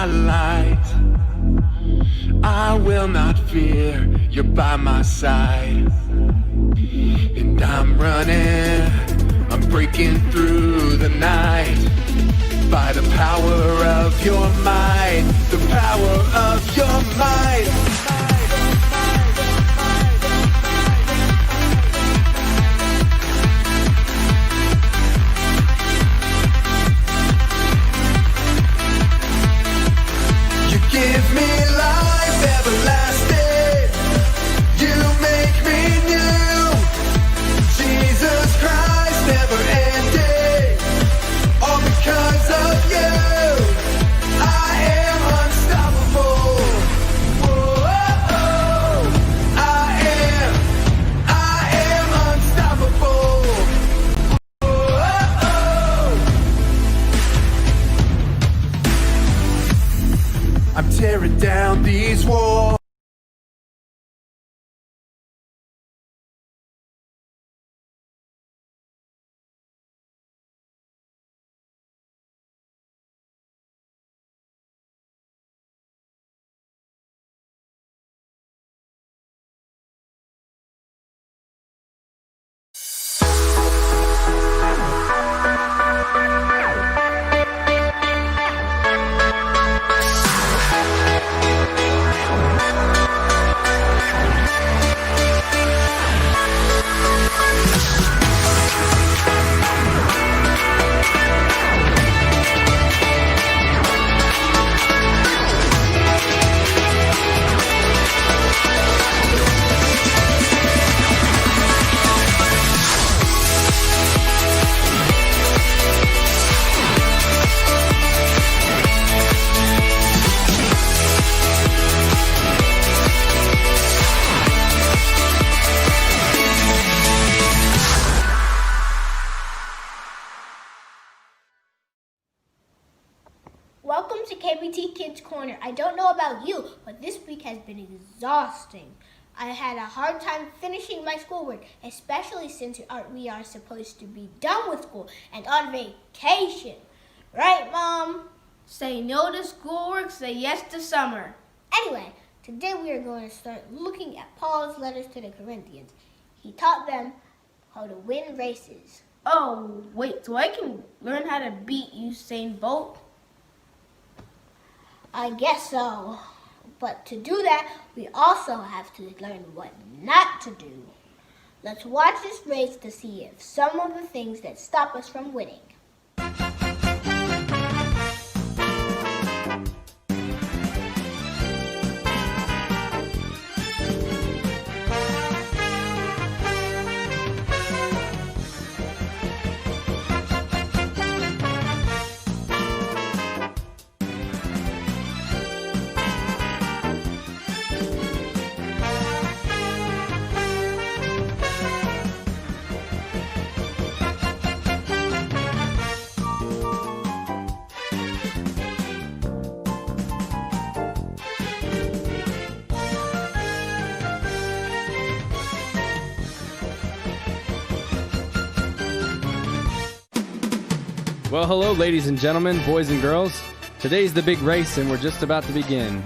my light. I will not fear, you're by my side. And I'm running, I'm breaking through the night. By the power of your might, the power of your might. Give me life everlasting. You make me new. Jesus Christ, never ending. All because of you. I am unstoppable. Whoa, I am unstoppable. I'm tearing down these walls. Welcome to KBT Kids Korner. I don't know about you, but this week has been exhausting. I had a hard time finishing my schoolwork, especially since we are supposed to be done with school and on vacation. Right, Mom? Say no to schoolwork, say yes to summer. Anyway, today we are going to start looking at Paul's letters to the Corinthians. He taught them how to win races. Oh, wait, so I can learn how to beat Usain Bolt? I guess so. But to do that, we also have to learn what not to do. Let's watch this race to see if some of the things that stop us from winning. Well, hello, ladies and gentlemen, boys and girls. Today's the big race, and we're just about to begin.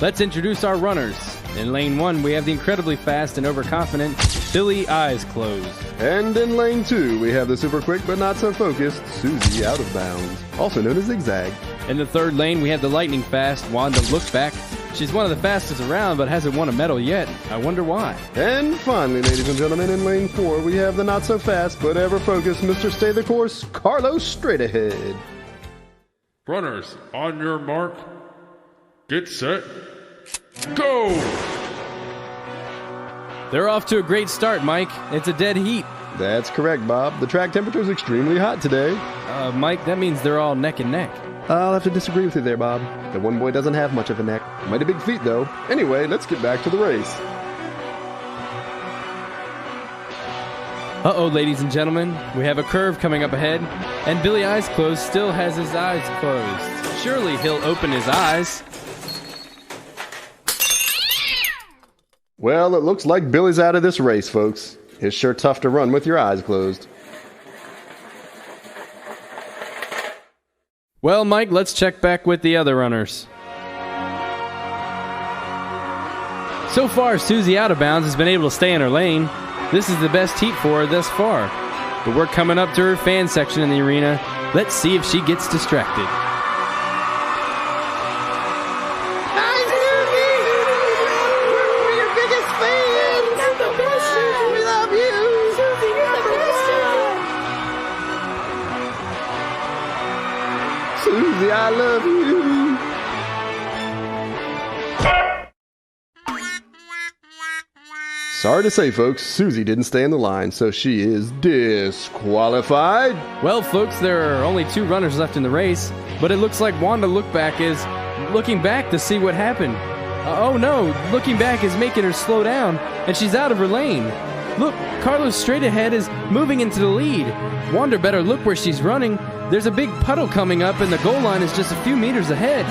Let's introduce our runners. In lane 1, we have the incredibly fast and overconfident Billy Eyes Closed. And in lane 2, we have the super quick but not so focused Susie Out of Bounds, also known as Zigzag. In the 3rd lane, we have the lightning fast Wanda Lookback. She's one of the fastest around, but hasn't won a medal yet. I wonder why. And finally, ladies and gentlemen, in lane 4, we have the not so fast but ever focused Mr. Stay the Course, Carlos Straight Ahead. Runners, on your mark, get set, go! They're off to a great start, Mike. It's a dead heat. That's correct, Bob. The track temperature is extremely hot today. Mike, that means they're all neck and neck. I'll have to disagree with you there, Bob. The one boy doesn't have much of a neck. Mighty big feet, though. Anyway, let's get back to the race. Uh-oh, ladies and gentlemen. We have a curve coming up ahead, and Billy Eyes Closed still has his eyes closed. Surely he'll open his eyes. Well, it looks like Billy's out of this race, folks. It's sure tough to run with your eyes closed. Well, Mike, let's check back with the other runners. So far, Susie Out of Bounds has been able to stay in her lane. This is the best heat for her thus far. But we're coming up to her fan section in the arena. Let's see if she gets distracted. Susie, I love you. Sorry to say, folks, Susie didn't stay in the line, so she is disqualified. Well, folks, there are only 2 runners left in the race, but it looks like Wanda Lookback is looking back to see what happened. Oh no, looking back is making her slow down, and she's out of her lane. Look, Carlos straight ahead is moving into the lead. Wanda better look where she's running. There's a big puddle coming up, and the goal line is just a few meters ahead.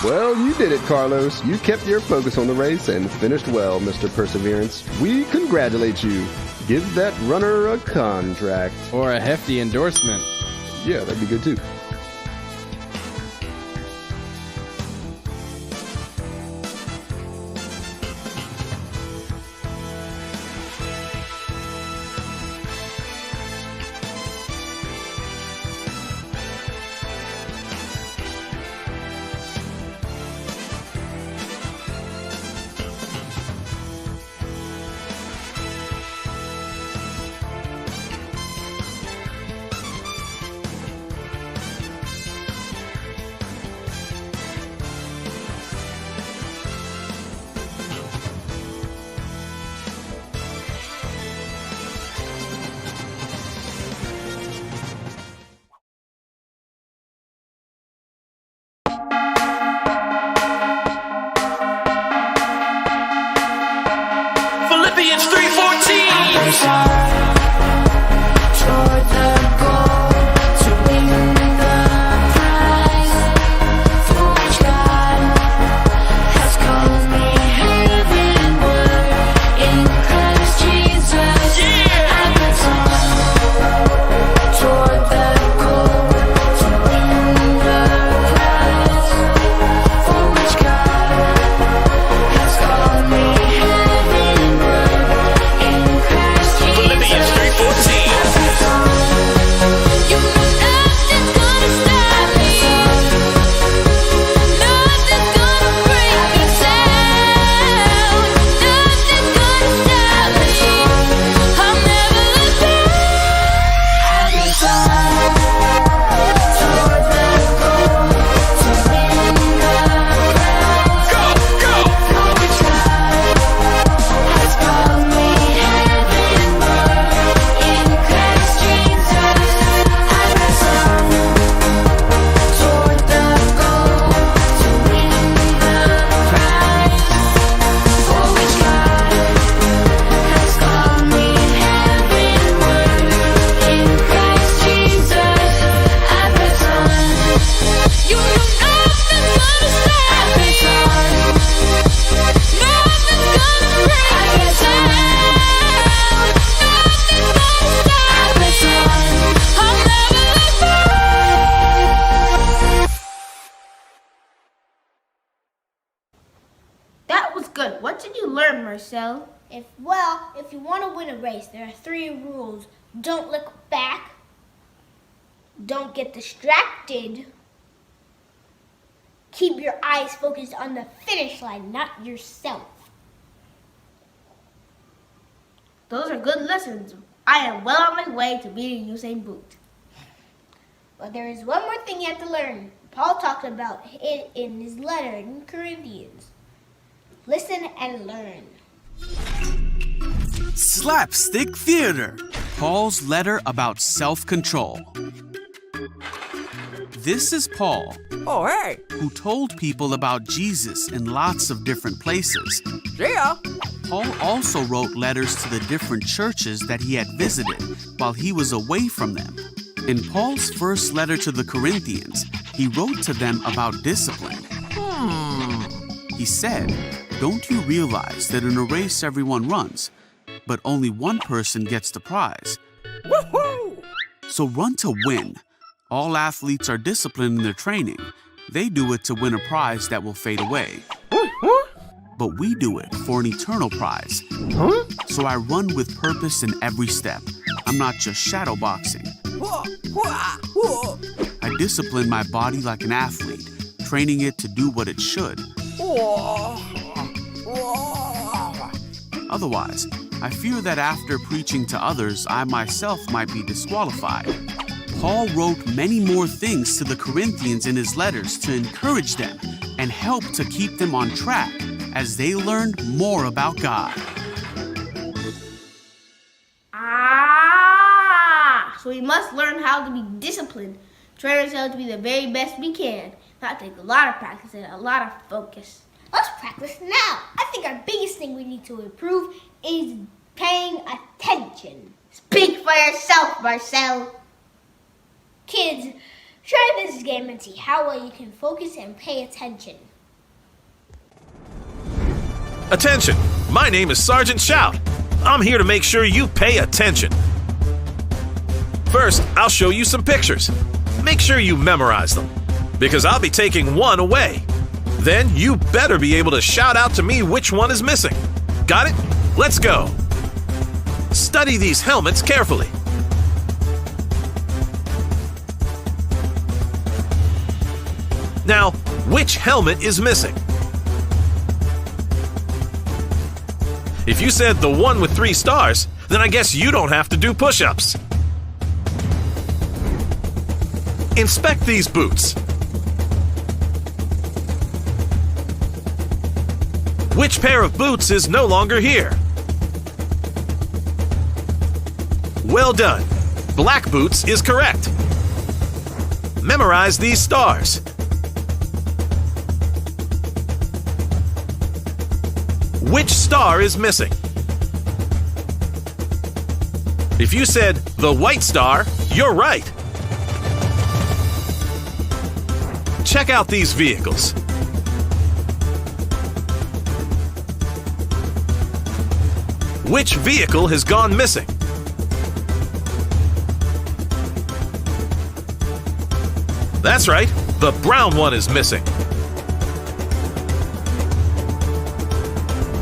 Well, you did it, Carlos. You kept your focus on the race and finished well, Mr. Perseverance. We congratulate you. Give that runner a contract. Or a hefty endorsement. Yeah, that'd be good too. Philippians 3:14. Toward the goal to win the prize for which God has called me heavenward in Christ Jesus. I press on toward the goal to win the prize for which God has called me heavenward in Christ Jesus. Philippians 3:14. You know nothing's gonna stop me. Nothing's gonna break me down. Nothing's gonna stop me. I'll never look back. I press on toward the goal to win the prize. Go, go. For which God has called me heavenward in Christ Jesus. I press on toward the goal to win the prize for which God has called me heavenward in Christ Jesus. I press on. You know nothing's gonna stop me. Nothing's gonna break me down. Nothing's gonna stop me. I'll never look back. That was good. What did you learn, Marcel? If you want to win a race, there are 3 rules. Don't look back. Don't get distracted. Keep your eyes focused on the finish line, not yourself. Those are good lessons. I am well on my way to beating Usain Bolt. But there is one more thing you have to learn. Paul talked about it in his letter in Corinthians. Listen and learn. Slapstick Theater, Paul's letter about self-control. This is Paul, Oh, hey. who told people about Jesus in lots of different places. See ya. Paul also wrote letters to the different churches that he had visited while he was away from them. In Paul's first letter to the Corinthians, he wrote to them about discipline. He said, "Don't you realize that in a race everyone runs, but only one person gets the prize? Woohoo! So run to win. All athletes are disciplined in their training. They do it to win a prize that will fade away. But we do it for an eternal prize. So I run with purpose in every step. I'm not just shadow boxing. I discipline my body like an athlete, training it to do what it should. Otherwise, I fear that after preaching to others, I myself might be disqualified." Paul wrote many more things to the Corinthians in his letters to encourage them and help to keep them on track as they learned more about God. So we must learn how to be disciplined, train ourselves to be the very best we can. That takes a lot of practice and a lot of focus. Let's practice now. I think our biggest thing we need to improve is paying attention. Speak for yourself, Marcel. Kids, try this game and see how well you can focus and pay attention. Attention! My name is Sergeant Shout. I'm here to make sure you pay attention. First, I'll show you some pictures. Make sure you memorize them, because I'll be taking one away. Then you better be able to shout out to me which one is missing. Got it? Let's go. Study these helmets carefully. Now, which helmet is missing? If you said the one with 3 stars, then I guess you don't have to do push-ups. Inspect these boots. Which pair of boots is no longer here? Well done. Black boots is correct. Memorize these stars. Which star is missing? If you said the white star, you're right. Check out these vehicles. Which vehicle has gone missing? That's right, the brown one is missing.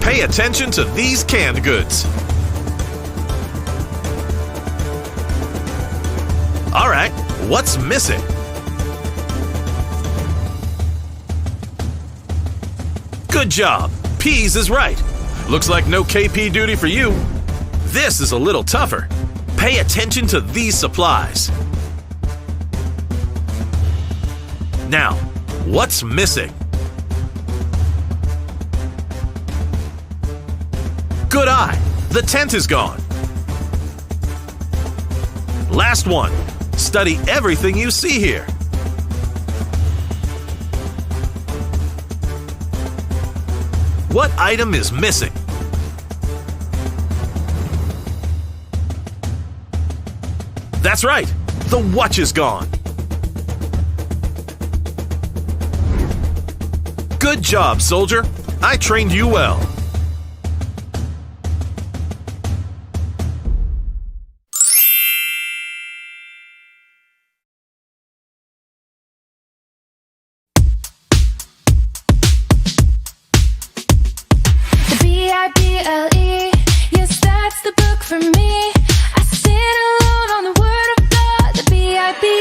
Pay attention to these canned goods. All right, what's missing? Good job. Peas is right. Looks like no KP duty for you. This is a little tougher. Pay attention to these supplies. Now, what's missing? Good eye. The tent is gone. Last one. Study everything you see here. What item is missing? That's right. The watch is gone. Good job, soldier. I trained you well. Bible, yes, that's the book for me. I sit alone on the Word of God, the Bible.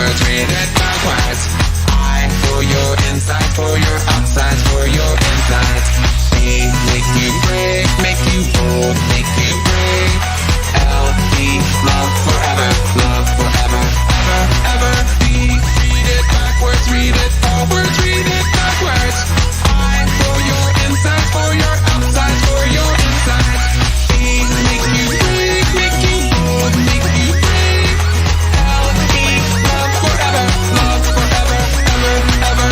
backwards, read it backwards. I for your insides, for your outsides, for your insides. A, make you break, make you bold, make you brave. L, E, love forever, ever, ever. B, read it backwards, read it forwards, read it backwards. I for your insides, for your outsides, for your insides. E, make you break, make you bold, make you brave. L, E, love forever, ever, ever.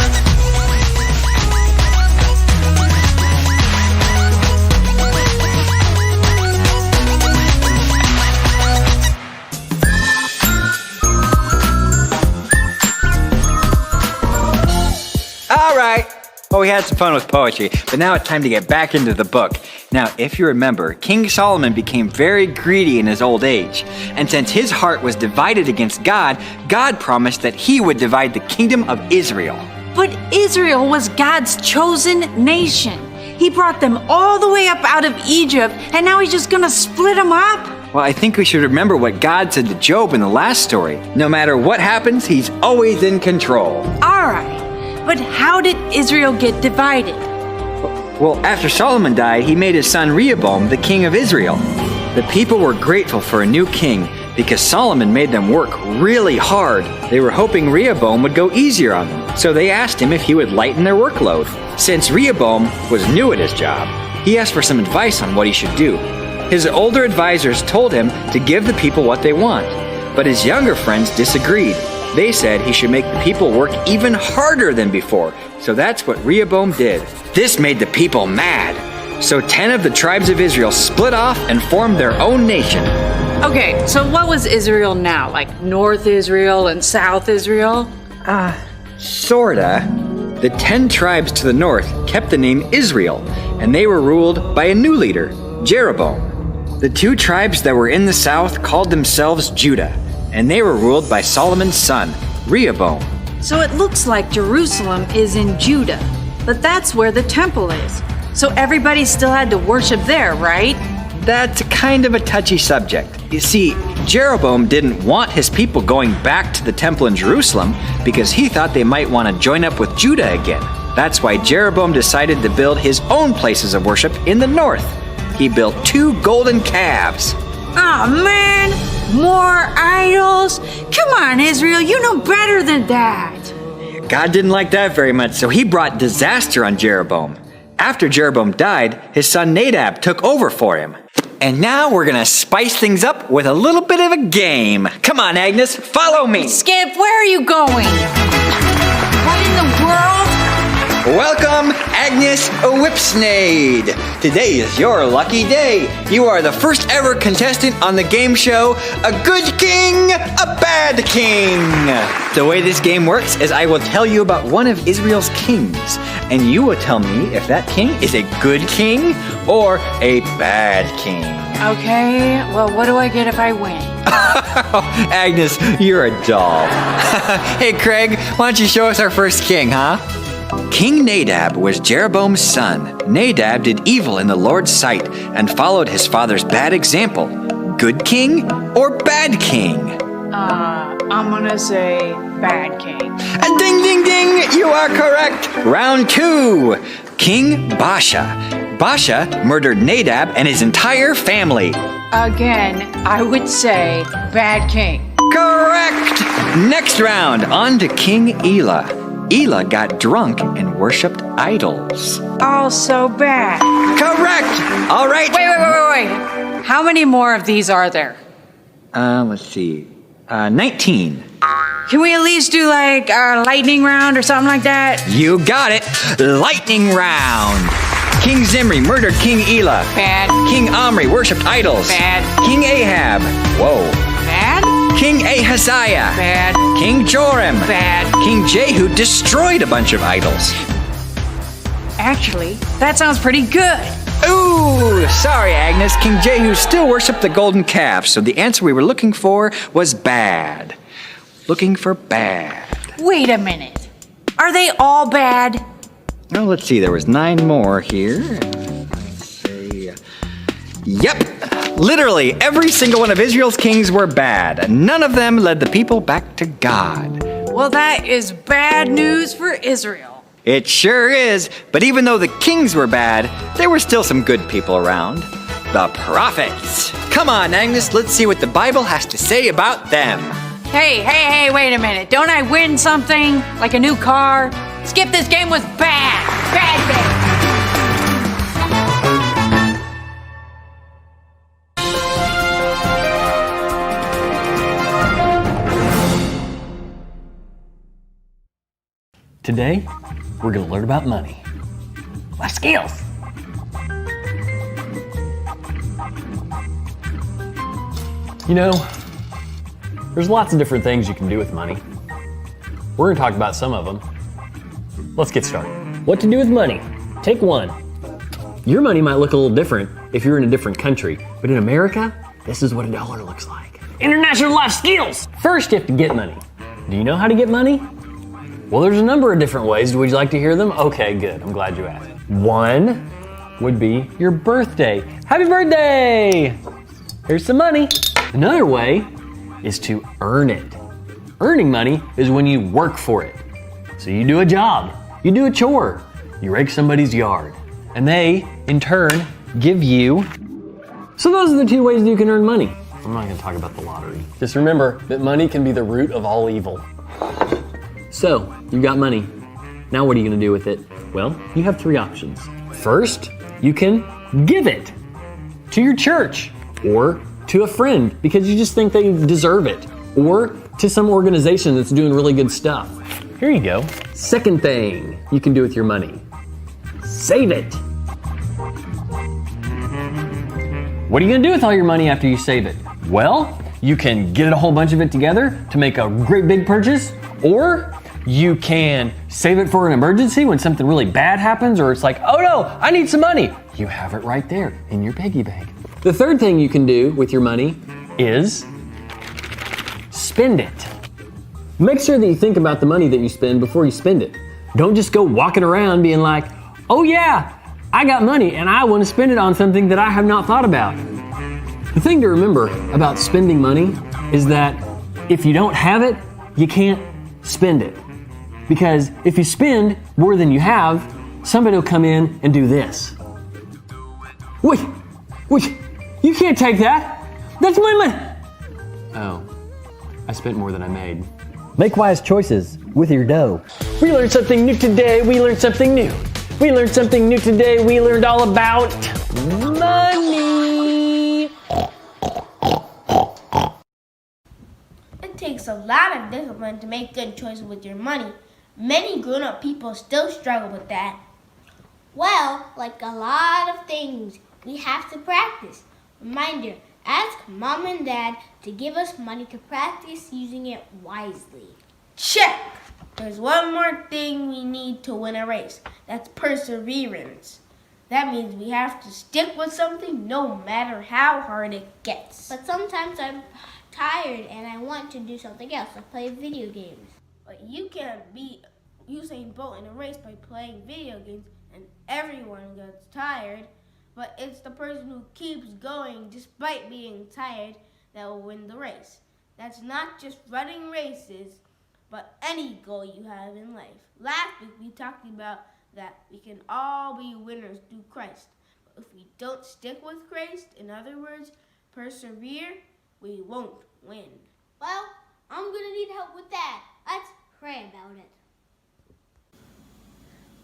All right. Well, we had some fun with poetry, but now it's time to get back into the book. Now, if you remember, King Solomon became very greedy in his old age. And since his heart was divided against God, God promised that he would divide the kingdom of Israel. But Israel was God's chosen nation. He brought them all the way up out of Egypt, and now he's just gonna split them up? Well, I think we should remember what God said to Job in the last story. No matter what happens, he's always in control. All right, but how did Israel get divided? Well, after Solomon died, he made his son Rehoboam the king of Israel. The people were grateful for a new king because Solomon made them work really hard. They were hoping Rehoboam would go easier on them, so they asked him if he would lighten their workload. Since Rehoboam was new at his job, he asked for some advice on what he should do. His older advisors told him to give the people what they want, but his younger friends disagreed. They said he should make the people work even harder than before, so that's what Rehoboam did. This made the people mad, so 10 of the tribes of Israel split off and formed their own nation. Okay, so what was Israel now? Like North Israel and South Israel? Sorta. The 10 tribes to the north kept the name Israel, and they were ruled by a new leader, Jeroboam. The 2 tribes that were in the south called themselves Judah, and they were ruled by Solomon's son, Rehoboam. So it looks like Jerusalem is in Judah, but that's where the temple is. So everybody still had to worship there, right? That's kind of a touchy subject. You see, Jeroboam didn't want his people going back to the temple in Jerusalem because he thought they might want to join up with Judah again. That's why Jeroboam decided to build his own places of worship in the north. He built 2 golden calves. Oh man, more idols? Come on, Israel, you know better than that. God didn't like that very much, so he brought disaster on Jeroboam. After Jeroboam died, his son Nadab took over for him. And now we're gonna spice things up with a little bit of a game. Come on, Agnes, follow me. Skip, where are you going? What in the world? Welcome, Agnes Whipsnade. Today is your lucky day. You are the first ever contestant on the game show, A Good King, A Bad King. The way this game works is I will tell you about one of Israel's kings, and you will tell me if that king is a good king or a bad king. Okay, well, what do I get if I win? Agnes, you're a doll. Hey, Craig, why don't you show us our first king, huh? King Nadab was Jeroboam's son. Nadab did evil in the Lord's sight and followed his father's bad example. Good king or bad king? I'm gonna say bad king. And ding, ding, ding, you are correct. Round 2, King Baasha. Baasha murdered Nadab and his entire family. Again, I would say bad king. Correct. Next round, on to King Elah. Elah got drunk and worshipped idols. Also bad. Correct. All right. Wait. How many more of these are there? Let's see. 19. Can we at least do like a lightning round or something like that? You got it. Lightning round. King Zimri murdered King Elah. Bad. King Omri worshipped idols. Bad. King Ahab. Whoa. Bad. King Ahaziah. Bad. King Joram. Bad. King Jehu destroyed a bunch of idols. Actually, that sounds pretty good. Ooh, sorry, Agnes. King Jehu still worshipped the golden calf, so the answer we were looking for was bad. Looking for bad. Wait a minute. Are they all bad? Well, let's see. There was 9 more here. Let's see. Yep, literally every single one of Israel's kings were bad. None of them led the people back to God. Well, that is bad news for Israel. It sure is, but even though the kings were bad, there were still some good people around. The prophets. Come on, Agnes, let's see what the Bible has to say about them. Hey, wait a minute. Don't I win something? Like a new car? Skip, this game was bad. Bad game. Today, we're going to learn about money. Life skills. You know, there's lots of different things you can do with money. We're going to talk about some of them. Let's get started. What to do with money? Take one. Your money might look a little different if you're in a different country, but in America, this is what $1 looks like. International life skills! First, you have to get money. Do you know how to get money? Well, there's a number of different ways. Would you like to hear them? Okay, good. I'm glad you asked. One would be your birthday. Happy birthday! Here's some money. Another way is to earn it. Earning money is when you work for it. So you do a job, you do a chore, you rake somebody's yard, and they, in turn, give you. So those are the two ways that you can earn money. I'm not going to talk about the lottery. Just remember that money can be the root of all evil. So, you got money. Now what are you going to do with it? Well, you have three options. First, you can give it to your church or to a friend because you just think they deserve it, or to some organization that's doing really good stuff. Here you go. Second thing you can do with your money, save it. What are you going to do with all your money after you save it? Well, you can get a whole bunch of it together to make a great big purchase, or you can save it for an emergency when something really bad happens, or it's like, oh no, I need some money. You have it right there in your piggy bank. The third thing you can do with your money is spend it. Make sure that you think about the money that you spend before you spend it. Don't just go walking around being like, oh yeah, I got money and I want to spend it on something that I have not thought about. The thing to remember about spending money is that if you don't have it, you can't spend it. Because if you spend more than you have, somebody will come in and do this. Wait, you can't take that. That's my money. Oh, I spent more than I made. Make wise choices with your dough. We learned something new today. We learned something new. We learned something new today. We learned all about money. It takes a lot of discipline to make good choices with your money. Many grown-up people still struggle with that. Well, like a lot of things, we have to practice. Reminder, ask Mom and Dad to give us money to practice using it wisely. Check! There's one more thing we need to win a race. That's perseverance. That means we have to stick with something no matter how hard it gets. But sometimes I'm tired and I want to do something else, like play video games. But you can't beat Usain Bolt in a race by playing video games, and everyone gets tired. But it's the person who keeps going despite being tired that will win the race. That's not just running races, but any goal you have in life. Last week we talked about that we can all be winners through Christ. But if we don't stick with Christ, in other words, persevere, we won't win. Well, I'm going to need help with that. Let's pray about it.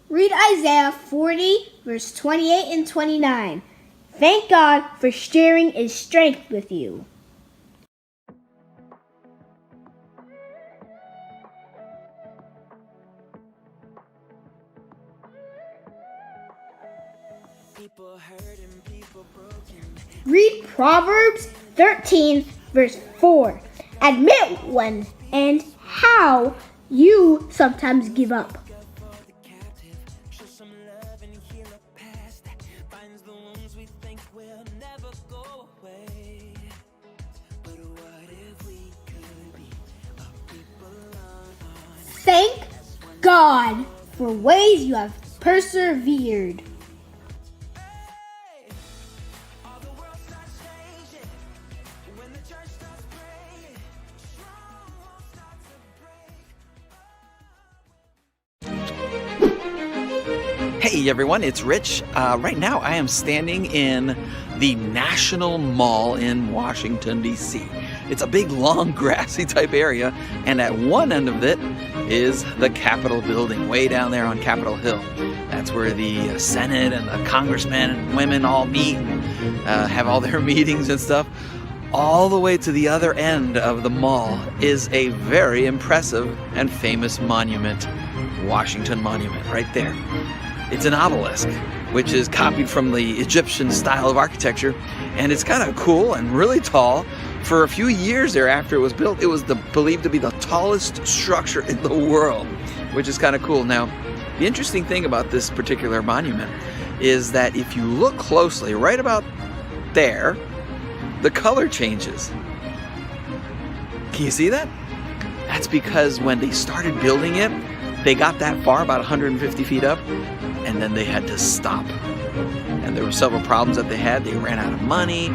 Read Isaiah 40, verse 28 and 29. Thank God for sharing His strength with you. Read Proverbs 13, verse 4. Admit when and how you sometimes give up. Thank God for ways you have persevered. Hey everyone, it's Rich. Right now I am standing in the National Mall in Washington, D.C. It's a big, long, grassy type area, and at one end of it is the Capitol building, way down there on Capitol Hill. That's where the Senate and the congressmen and women all meet and have all their meetings and stuff. All the way to the other end of the mall is a very impressive and famous monument, Washington Monument, right there. It's an obelisk, which is copied from the Egyptian style of architecture, and it's kind of cool and really tall. For a few years there after it was built, it was believed to be the tallest structure in the world, which is kind of cool. Now, the interesting thing about this particular monument is that if you look closely, right about there, the color changes. Can you see that? That's because when they started building it, they got that far, about 150 feet up, and then they had to stop. And there were several problems that they had. They ran out of money.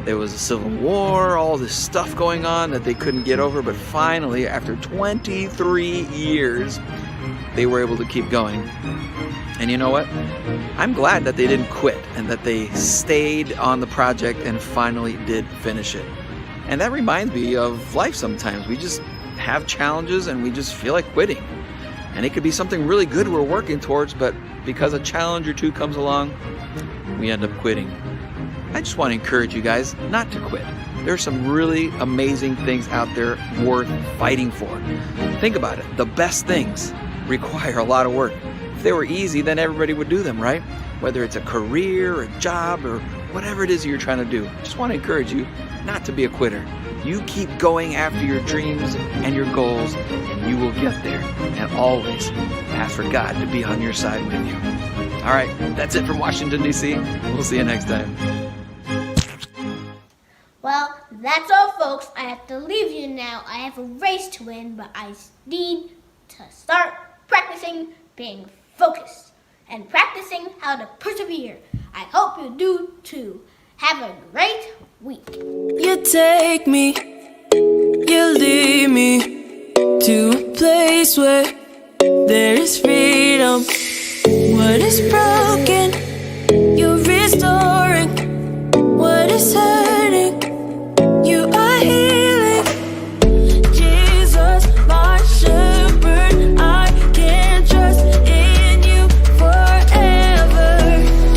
There was a civil war, all this stuff going on that they couldn't get over. But finally, after 23 years, they were able to keep going. And you know what? I'm glad that they didn't quit and that they stayed on the project and finally did finish it. And that reminds me of life sometimes. We just have challenges and we just feel like quitting. And it could be something really good we're working towards, but because a challenge or two comes along, we end up quitting. I just want to encourage you guys not to quit. There are some really amazing things out there worth fighting for. Think about it. The best things require a lot of work. If they were easy, then everybody would do them, right? Whether it's a career, a job, or whatever it is you're trying to do. I just want to encourage you not to be a quitter. You keep going after your dreams and your goals, and you will get there. And always ask for God to be on your side with you. All right, that's it from Washington, D.C. We'll see you next time. Well, that's all, folks. I have to leave you now. I have a race to win, but I need to start practicing being focused and practicing how to persevere. I hope you do too. Have a great week. You take me, you lead me to a place where there is freedom. What is broken, you're restoring. What is hurting, you are healing. Jesus, my shepherd, I can trust in you forever.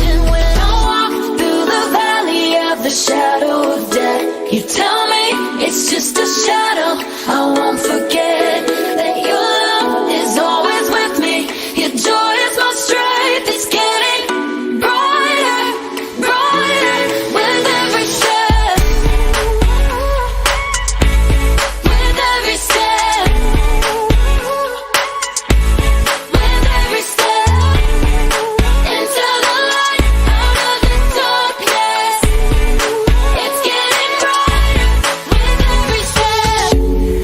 And when I walk through the valley of the shadow of death, you tell me it's just a shadow. I won't forget that your love is always with me. Your joy is my strength. It's getting brighter, brighter with every step. With every step. With every step. Into the light, out of the darkness. It's getting brighter with every step.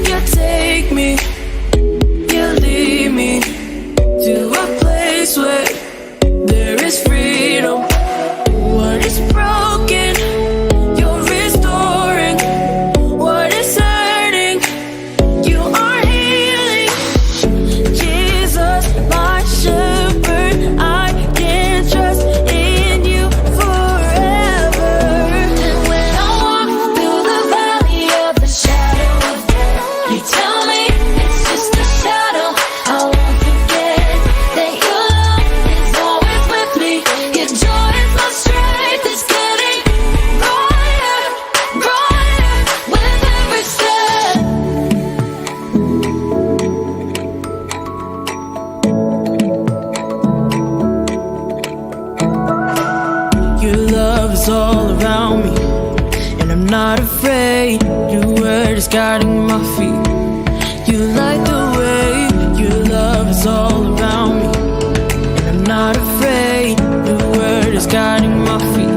You take me, you lead me to a place where there is freedom. What is broken, you're restoring. What is hurting, you are healing. Jesus, my shepherd, I can trust in you forever. And when I walk through the valley of the shadow of death, you tell me it's just a shadow. I won't forget that your love is always with me. Your joy is my strength. It's getting brighter, brighter with every step. Your love is all around me, and I'm not afraid. Your word is guiding my feet. You light the way. Your love is all around me, and I'm not afraid. Your word is guiding my feet.